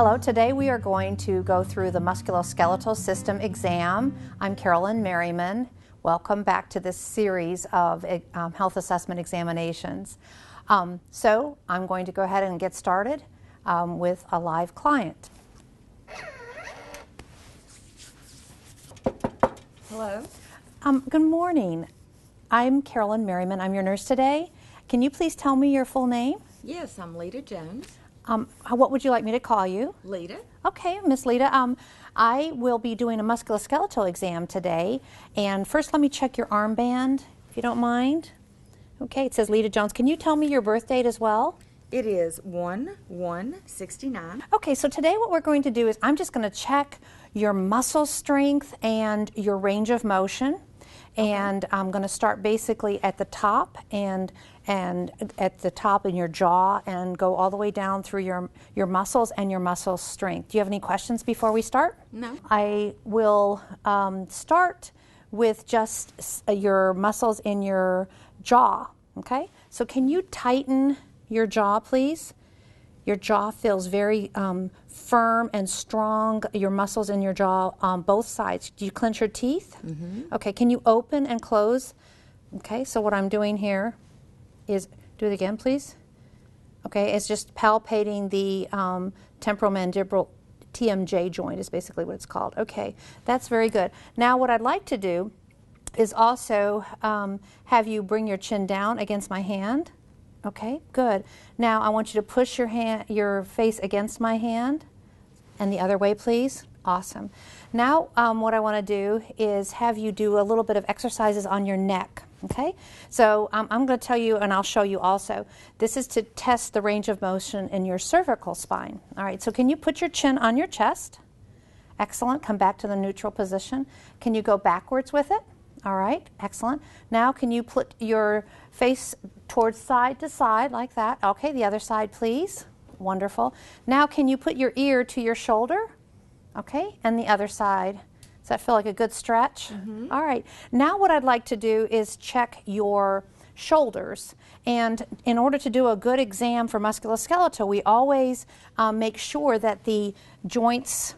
Hello, today we are going to go through the musculoskeletal system exam. I'm Carolyn Merriman. Welcome back to this series of health assessment examinations. So I'm going to go ahead and get started with a live client. Hello. Good morning. I'm Carolyn Merriman. I'm your nurse today. Can you please tell me your full name? Yes, I'm Lita Jones. What would you like me to call you? Lita. Okay, Miss Lita. I will be doing a musculoskeletal exam today. And first, let me check your armband, if you don't mind. Okay, it says Lita Jones. Can you tell me your birth date as well? It is 1/1/69. Okay, so today what we're going to do is I'm just going to check your muscle strength and your range of motion. And I'm going to start basically at the top and at the top in your jaw and go all the way down through your muscles and your muscle strength. Do you have any questions before we start? No. I will start with just your muscles in your jaw, okay? So can you tighten your jaw, please? Your jaw feels very firm and strong, your muscles in your jaw on both sides. Do you clench your teeth? Mm-hmm. Okay, can you open and close? Okay, so what I'm doing here is, do it again, please. Okay, it's just palpating the temporomandibular TMJ joint is basically what it's called. Okay, that's very good. Now what I'd like to do is also have you bring your chin down against my hand. Okay, good. Now I want you to push your face against my hand, and the other way, please. Awesome. Now what I want to do is have you do a little bit of exercises on your neck. Okay, so I'm going to tell you, and I'll show you also. This is to test the range of motion in your cervical spine. All right, so can you put your chin on your chest? Excellent. Come back to the neutral position. Can you go backwards with it? All right, excellent. Now can you put your face towards side to side like that? Okay, the other side, please. Wonderful. Now can you put your ear to your shoulder? Okay, and the other side. Does that feel like a good stretch? Mm-hmm. All right. Now what I'd like to do is check your shoulders. And in order to do a good exam for musculoskeletal, we always make sure that the joints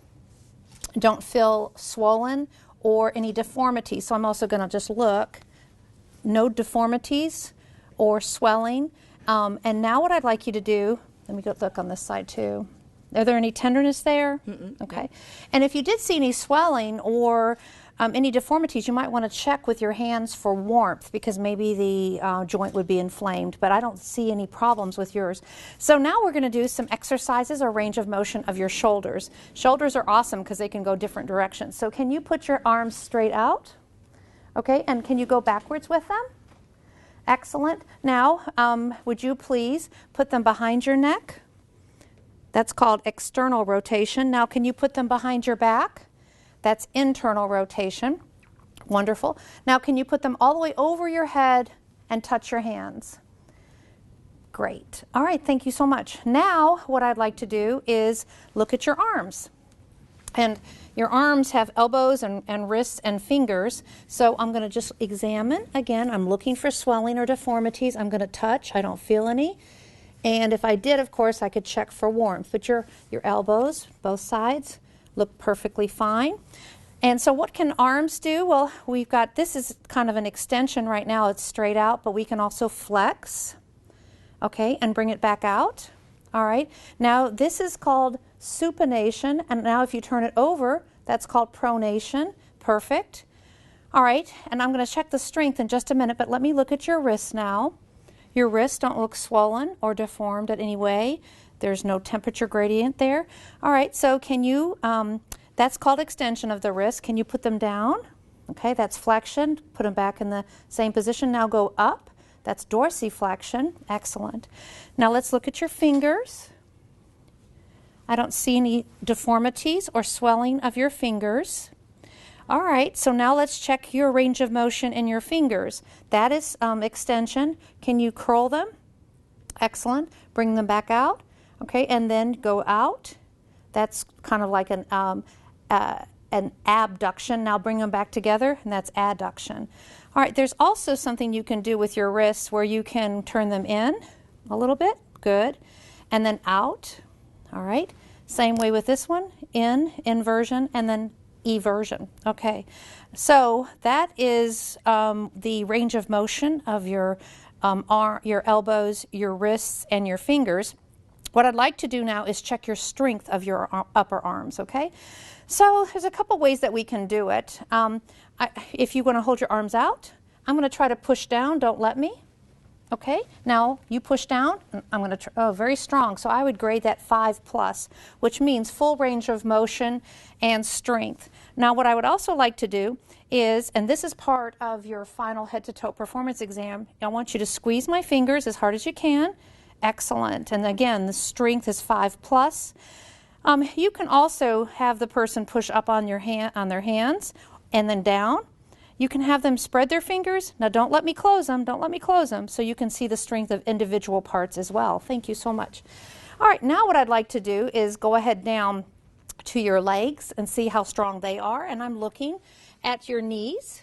don't feel swollen or any deformities. So I'm also going to just look. No deformities or swelling. And now what I'd like you to do, let me go look on this side too. Are there any tenderness there? Mm-mm. Okay. And if you did see any swelling or any deformities, you might want to check with your hands for warmth because maybe the joint would be inflamed, but I don't see any problems with yours. So now we're going to do some exercises or range of motion of your shoulders. Shoulders are awesome because they can go different directions. So can you put your arms straight out? Okay, and can you go backwards with them? Excellent. Now, would you please put them behind your neck? That's called external rotation. Now, can you put them behind your back? That's internal rotation. Wonderful. Now, can you put them all the way over your head and touch your hands? Great. All right, thank you so much. Now, what I'd like to do is look at your arms. And your arms have elbows and wrists and fingers. So I'm going to just examine. Again, I'm looking for swelling or deformities. I'm going to touch. I don't feel any. And if I did, of course, I could check for warmth. But your elbows, both sides, look perfectly fine. And so what can arms do? Well, we've got, this is kind of an extension right now. It's straight out, but we can also flex, okay, and bring it back out. All right. Now, this is called supination. And now if you turn it over, that's called pronation. Perfect. All right. And I'm going to check the strength in just a minute, but let me look at your wrists now. Your wrists don't look swollen or deformed in any way. There's no temperature gradient there. All right, so can you, that's called extension of the wrist. Can you put them down? Okay, that's flexion. Put them back in the same position. Now go up. That's dorsiflexion. Excellent. Now let's look at your fingers. I don't see any deformities or swelling of your fingers. All right, so now let's check your range of motion in your fingers. That is extension. Can you curl them? Excellent. Bring them back out. Okay, and then go out. That's kind of like an abduction. Now bring them back together, and that's adduction. All right, there's also something you can do with your wrists where you can turn them in a little bit. Good. And then out. All right. Same way with this one, inversion, and then eversion. Okay, so that is the range of motion of your your elbows, your wrists, and your fingers. What I'd like to do now is check your strength of your upper arms, okay? So there's a couple ways that we can do it. If you want to hold your arms out, I'm going to try to push down, don't let me. Okay, now you push down, I'm going to, very strong. So I would grade that 5+, which means full range of motion and strength. Now what I would also like to do is, and this is part of your final head to toe performance exam, I want you to squeeze my fingers as hard as you can. Excellent. And again, the strength is 5+. You can also have the person push up on their hands and then down. You can have them spread their fingers. Now don't let me close them. Don't let me close them, so you can see the strength of individual parts as well. Thank you so much. All right, now what I'd like to do is go ahead down to your legs and see how strong they are. And I'm looking at your knees.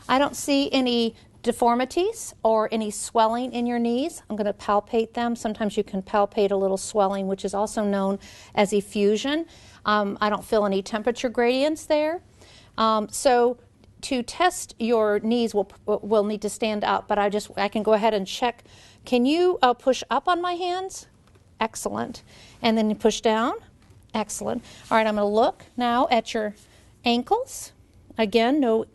I don't see any deformities or any swelling in your knees. I'm going to palpate them. Sometimes you can palpate a little swelling, which is also known as effusion. I don't feel any temperature gradients there. So to test your knees, we'll need to stand up, but I can go ahead and check. Can you push up on my hands? Excellent. And then you push down? Excellent. All right, I'm going to look now at your ankles. Again, no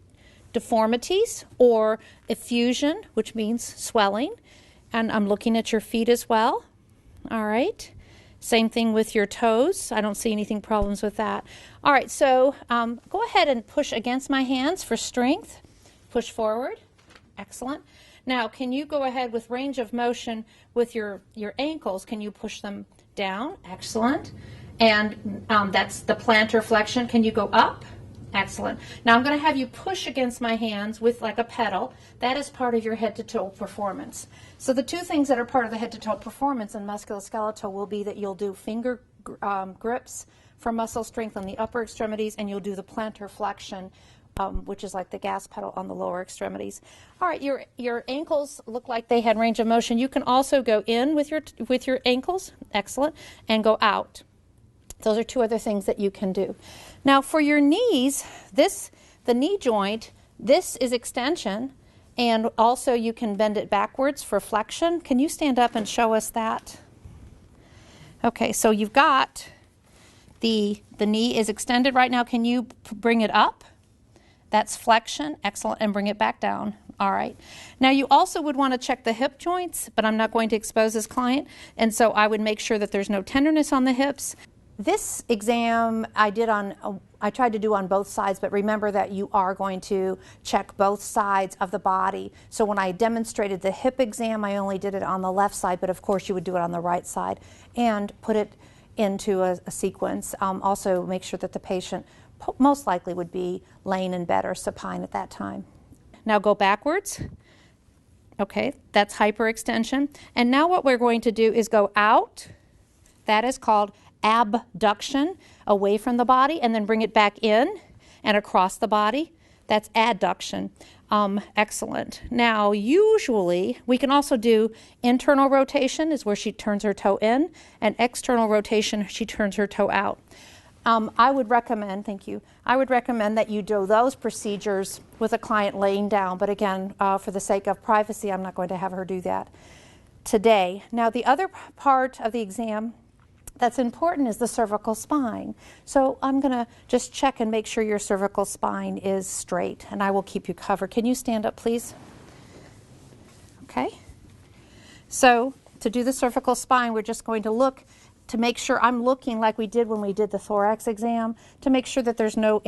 deformities or effusion, which means swelling. And I'm looking at your feet as well. All right. Same thing with your toes. I don't see anything problems with that. All right, so go ahead and push against my hands for strength. Push forward. Excellent. Now, can you go ahead with range of motion with your ankles? Can you push them down? Excellent. And that's the plantar flexion. Can you go up? Excellent. Now I'm going to have you push against my hands with like a pedal. That is part of your head-to-toe performance. So the two things that are part of the head-to-toe performance in musculoskeletal will be that you'll do finger grips for muscle strength on the upper extremities, and you'll do the plantar flexion, which is like the gas pedal on the lower extremities. All right, your ankles look like they had range of motion. You can also go in with your ankles, excellent, and go out. Those are two other things that you can do. Now for your knees, the knee joint, this is extension, and also you can bend it backwards for flexion. Can you stand up and show us that? Okay, so you've got the knee is extended right now. Can you bring it up? That's flexion, excellent, and bring it back down. All right. Now you also would want to check the hip joints, but I'm not going to expose this client, and so I would make sure that there's no tenderness on the hips. This exam I tried to do on both sides, but remember that you are going to check both sides of the body. So when I demonstrated the hip exam, I only did it on the left side, but of course you would do it on the right side and put it into a sequence. Also make sure that the patient most likely would be laying in bed or supine at that time. Now go backwards. Okay, that's hyperextension. And now what we're going to do is go out. That is called abduction, away from the body, and then bring it back in and across the body. That's adduction. Excellent. Now, usually, we can also do internal rotation, is where she turns her toe in, and external rotation, she turns her toe out. I would recommend, thank you, I would recommend that you do those procedures with a client laying down, but again, for the sake of privacy, I'm not going to have her do that today. Now, the other part of the exam that's important is the cervical spine. So I'm going to just check and make sure your cervical spine is straight, and I will keep you covered. Can you stand up, please? Okay. So to do the cervical spine, we're just going to look to make sure I'm looking like we did when we did the thorax exam, to make sure that there's no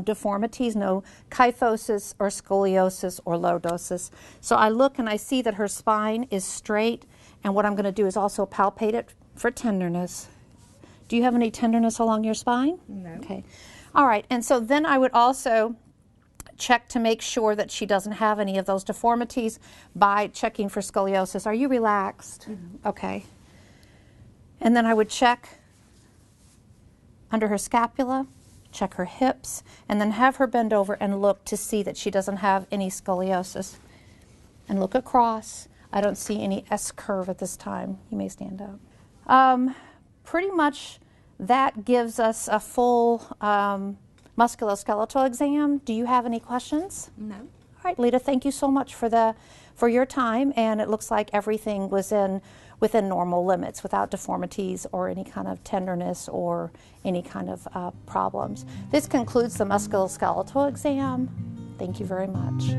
deformities, no kyphosis or scoliosis or lordosis. So I look and I see that her spine is straight, and what I'm going to do is also palpate it for tenderness. Do you have any tenderness along your spine? No. Okay. All right. And so then I would also check to make sure that she doesn't have any of those deformities by checking for scoliosis. Are you relaxed? Mm-hmm. Okay. And then I would check under her scapula, check her hips, and then have her bend over and look to see that she doesn't have any scoliosis. And look across. I don't see any S-curve at this time. You may stand up. pretty much that gives us a full musculoskeletal exam. Do you have any questions? No. All right, Lita, thank you so much for your time, and it looks like everything was within normal limits without deformities or any kind of tenderness or any kind of problems. This concludes the musculoskeletal exam. Thank you very much.